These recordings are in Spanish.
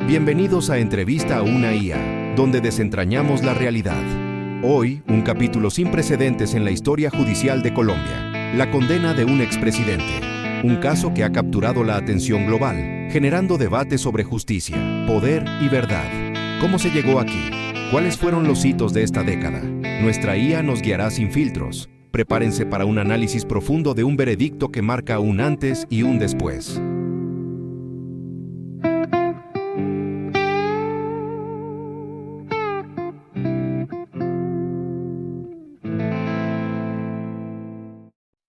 Bienvenidos a Entrevista a una IA, donde desentrañamos la realidad. Hoy, un capítulo sin precedentes en la historia judicial de Colombia. La condena de un expresidente. Un caso que ha capturado la atención global, generando debate sobre justicia, poder y verdad. ¿Cómo se llegó aquí? ¿Cuáles fueron los hitos de esta década? Nuestra IA nos guiará sin filtros. Prepárense para un análisis profundo de un veredicto que marca un antes y un después.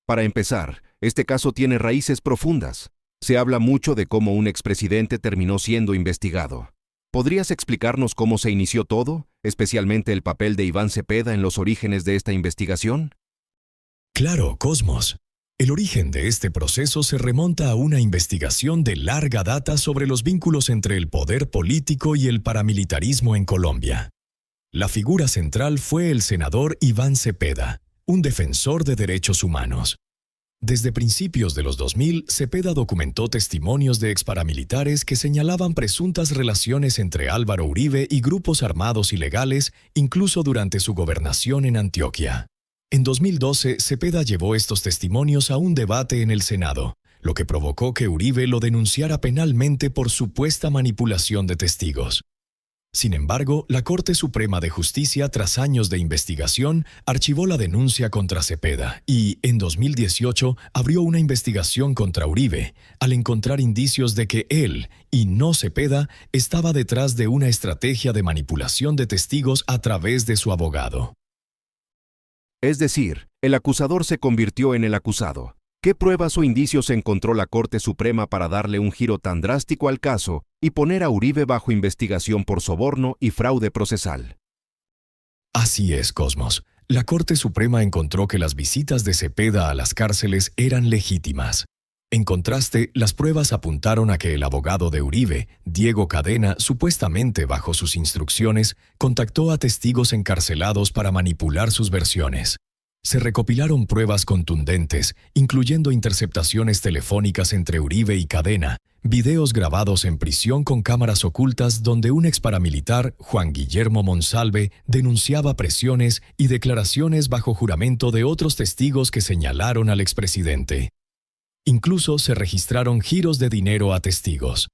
Para empezar, este caso tiene raíces profundas. Se habla mucho de cómo un expresidente terminó siendo investigado. ¿Podrías explicarnos cómo se inició todo, especialmente el papel de Iván Cepeda en los orígenes de esta investigación? Claro, Cosmos. El origen de este proceso se remonta a una investigación de larga data sobre los vínculos entre el poder político y el paramilitarismo en Colombia. La figura central fue el senador Iván Cepeda, un defensor de derechos humanos. Desde principios de los 2000, Cepeda documentó testimonios de exparamilitares que señalaban presuntas relaciones entre Álvaro Uribe y grupos armados ilegales, incluso durante su gobernación en Antioquia. En 2012, Cepeda llevó estos testimonios a un debate en el Senado, lo que provocó que Uribe lo denunciara penalmente por supuesta manipulación de testigos. Sin embargo, la Corte Suprema de Justicia, tras años de investigación, archivó la denuncia contra Cepeda y, en 2018, abrió una investigación contra Uribe, al encontrar indicios de que él, y no Cepeda, estaba detrás de una estrategia de manipulación de testigos a través de su abogado. Es decir, el acusador se convirtió en el acusado. ¿Qué pruebas o indicios encontró la Corte Suprema para darle un giro tan drástico al caso y poner a Uribe bajo investigación por soborno y fraude procesal? Así es, Cosmos. La Corte Suprema encontró que las visitas de Cepeda a las cárceles eran legítimas. En contraste, las pruebas apuntaron a que el abogado de Uribe, Diego Cadena, supuestamente bajo sus instrucciones, contactó a testigos encarcelados para manipular sus versiones. Se recopilaron pruebas contundentes, incluyendo interceptaciones telefónicas entre Uribe y Cadena, videos grabados en prisión con cámaras ocultas donde un exparamilitar, Juan Guillermo Monsalve, denunciaba presiones y declaraciones bajo juramento de otros testigos que señalaron al expresidente. Incluso se registraron giros de dinero a testigos.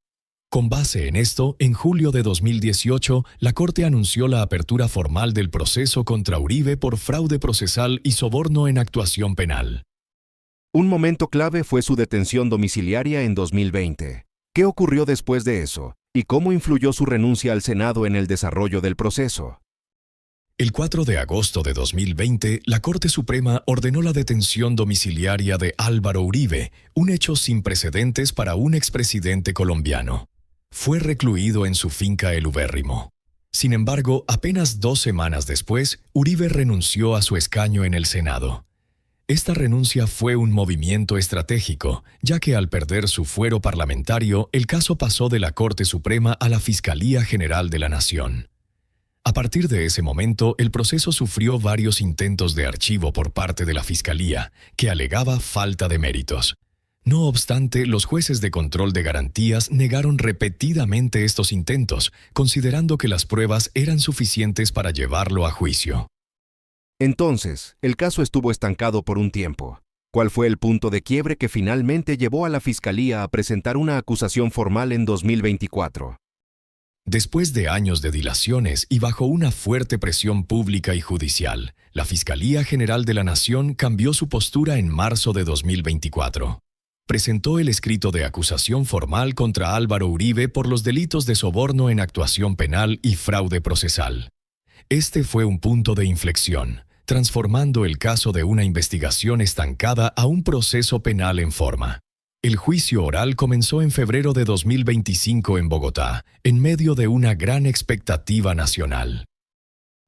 Con base en esto, en julio de 2018, la Corte anunció la apertura formal del proceso contra Uribe por fraude procesal y soborno en actuación penal. Un momento clave fue su detención domiciliaria en 2020. ¿Qué ocurrió después de eso? ¿Y cómo influyó su renuncia al Senado en el desarrollo del proceso? El 4 de agosto de 2020, la Corte Suprema ordenó la detención domiciliaria de Álvaro Uribe, un hecho sin precedentes para un expresidente colombiano. Fue recluido en su finca El Ubérrimo. Sin embargo, apenas 2 semanas después, Uribe renunció a su escaño en el Senado. Esta renuncia fue un movimiento estratégico, ya que al perder su fuero parlamentario, el caso pasó de la Corte Suprema a la Fiscalía General de la Nación. A partir de ese momento, el proceso sufrió varios intentos de archivo por parte de la Fiscalía, que alegaba falta de méritos. No obstante, los jueces de control de garantías negaron repetidamente estos intentos, considerando que las pruebas eran suficientes para llevarlo a juicio. Entonces, el caso estuvo estancado por un tiempo. ¿Cuál fue el punto de quiebre que finalmente llevó a la Fiscalía a presentar una acusación formal en 2024? Después de años de dilaciones y bajo una fuerte presión pública y judicial, la Fiscalía General de la Nación cambió su postura en marzo de 2024. Presentó el escrito de acusación formal contra Álvaro Uribe por los delitos de soborno en actuación penal y fraude procesal. Este fue un punto de inflexión, transformando el caso de una investigación estancada a un proceso penal en forma. El juicio oral comenzó en febrero de 2025 en Bogotá, en medio de una gran expectativa nacional.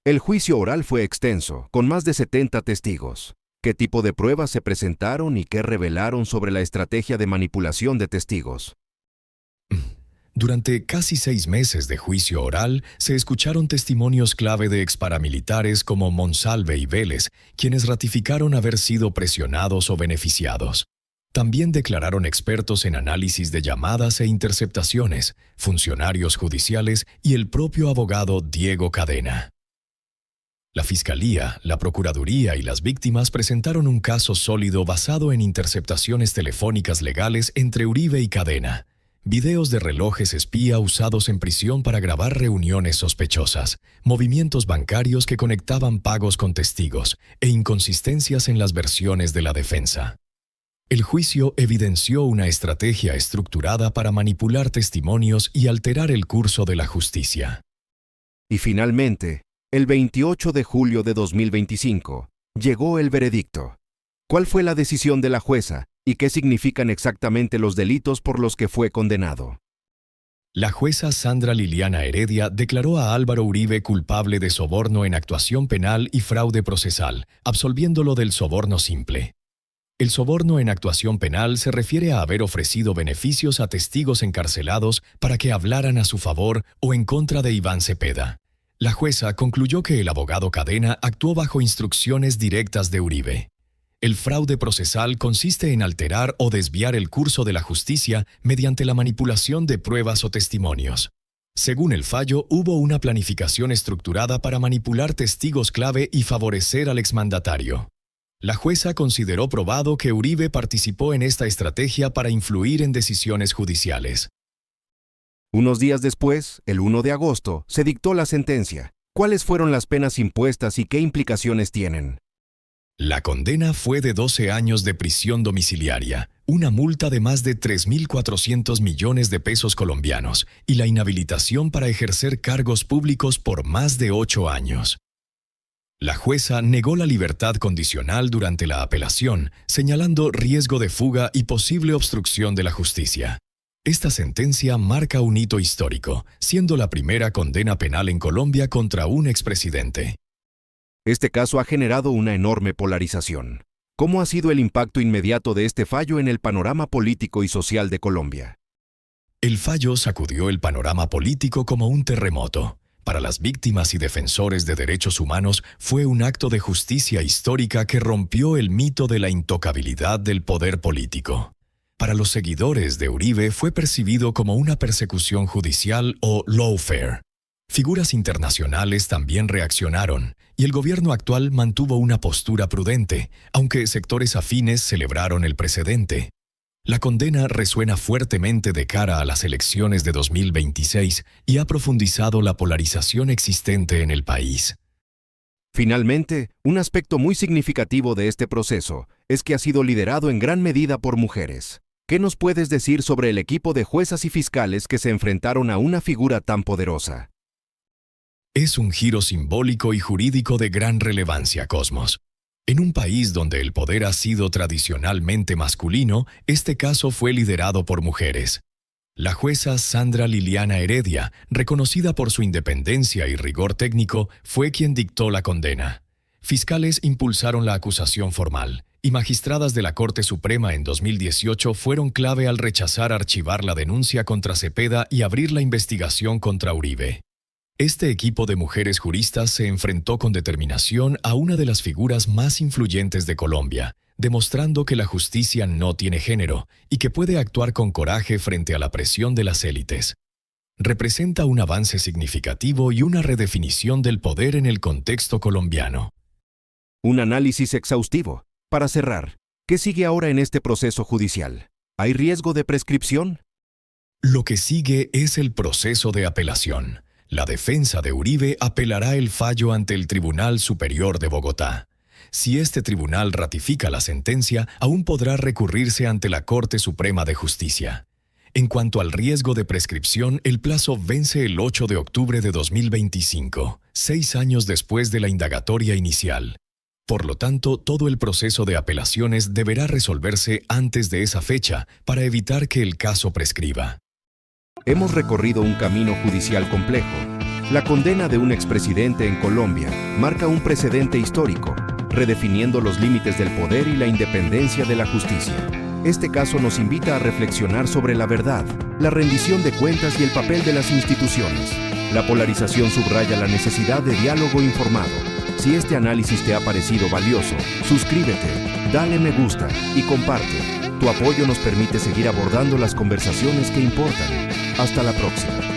El juicio oral fue extenso, con más de 70 testigos. ¿Qué tipo de pruebas se presentaron y qué revelaron sobre la estrategia de manipulación de testigos? Durante casi 6 meses de juicio oral, se escucharon testimonios clave de exparamilitares como Monsalve y Vélez, quienes ratificaron haber sido presionados o beneficiados. También declararon expertos en análisis de llamadas e interceptaciones, funcionarios judiciales y el propio abogado Diego Cadena. La Fiscalía, la Procuraduría y las víctimas presentaron un caso sólido basado en interceptaciones telefónicas legales entre Uribe y Cadena, videos de relojes espía usados en prisión para grabar reuniones sospechosas, movimientos bancarios que conectaban pagos con testigos e inconsistencias en las versiones de la defensa. El juicio evidenció una estrategia estructurada para manipular testimonios y alterar el curso de la justicia. Y finalmente, el 28 de julio de 2025, llegó el veredicto. ¿Cuál fue la decisión de la jueza y qué significan exactamente los delitos por los que fue condenado? La jueza Sandra Liliana Heredia declaró a Álvaro Uribe culpable de soborno en actuación penal y fraude procesal, absolviéndolo del soborno simple. El soborno en actuación penal se refiere a haber ofrecido beneficios a testigos encarcelados para que hablaran a su favor o en contra de Iván Cepeda. La jueza concluyó que el abogado Cadena actuó bajo instrucciones directas de Uribe. El fraude procesal consiste en alterar o desviar el curso de la justicia mediante la manipulación de pruebas o testimonios. Según el fallo, hubo una planificación estructurada para manipular testigos clave y favorecer al exmandatario. La jueza consideró probado que Uribe participó en esta estrategia para influir en decisiones judiciales. Unos días después, el 1 de agosto, se dictó la sentencia. ¿Cuáles fueron las penas impuestas y qué implicaciones tienen? La condena fue de 12 años de prisión domiciliaria, una multa de más de 3.400 millones de pesos colombianos y la inhabilitación para ejercer cargos públicos por más de 8 años. La jueza negó la libertad condicional durante la apelación, señalando riesgo de fuga y posible obstrucción de la justicia. Esta sentencia marca un hito histórico, siendo la primera condena penal en Colombia contra un expresidente. Este caso ha generado una enorme polarización. ¿Cómo ha sido el impacto inmediato de este fallo en el panorama político y social de Colombia? El fallo sacudió el panorama político como un terremoto. Para las víctimas y defensores de derechos humanos fue un acto de justicia histórica que rompió el mito de la intocabilidad del poder político. Para los seguidores de Uribe fue percibido como una persecución judicial o lawfare. Figuras internacionales también reaccionaron, y el gobierno actual mantuvo una postura prudente, aunque sectores afines celebraron el precedente. La condena resuena fuertemente de cara a las elecciones de 2026 y ha profundizado la polarización existente en el país. Finalmente, un aspecto muy significativo de este proceso es que ha sido liderado en gran medida por mujeres. ¿Qué nos puedes decir sobre el equipo de juezas y fiscales que se enfrentaron a una figura tan poderosa? Es un giro simbólico y jurídico de gran relevancia, Cosmos. En un país donde el poder ha sido tradicionalmente masculino, este caso fue liderado por mujeres. La jueza Sandra Liliana Heredia, reconocida por su independencia y rigor técnico, fue quien dictó la condena. Fiscales impulsaron la acusación formal, y magistradas de la Corte Suprema en 2018 fueron clave al rechazar archivar la denuncia contra Cepeda y abrir la investigación contra Uribe. Este equipo de mujeres juristas se enfrentó con determinación a una de las figuras más influyentes de Colombia, demostrando que la justicia no tiene género y que puede actuar con coraje frente a la presión de las élites. Representa un avance significativo y una redefinición del poder en el contexto colombiano. Un análisis exhaustivo. Para cerrar, ¿qué sigue ahora en este proceso judicial? ¿Hay riesgo de prescripción? Lo que sigue es el proceso de apelación. La defensa de Uribe apelará el fallo ante el Tribunal Superior de Bogotá. Si este tribunal ratifica la sentencia, aún podrá recurrirse ante la Corte Suprema de Justicia. En cuanto al riesgo de prescripción, el plazo vence el 8 de octubre de 2025, 6 años después de la indagatoria inicial. Por lo tanto, todo el proceso de apelaciones deberá resolverse antes de esa fecha para evitar que el caso prescriba. Hemos recorrido un camino judicial complejo. La condena de un expresidente en Colombia marca un precedente histórico, redefiniendo los límites del poder y la independencia de la justicia. Este caso nos invita a reflexionar sobre la verdad, la rendición de cuentas y el papel de las instituciones. La polarización subraya la necesidad de diálogo informado. Si este análisis te ha parecido valioso, suscríbete, dale me gusta y comparte. Tu apoyo nos permite seguir abordando las conversaciones que importan. Hasta la próxima.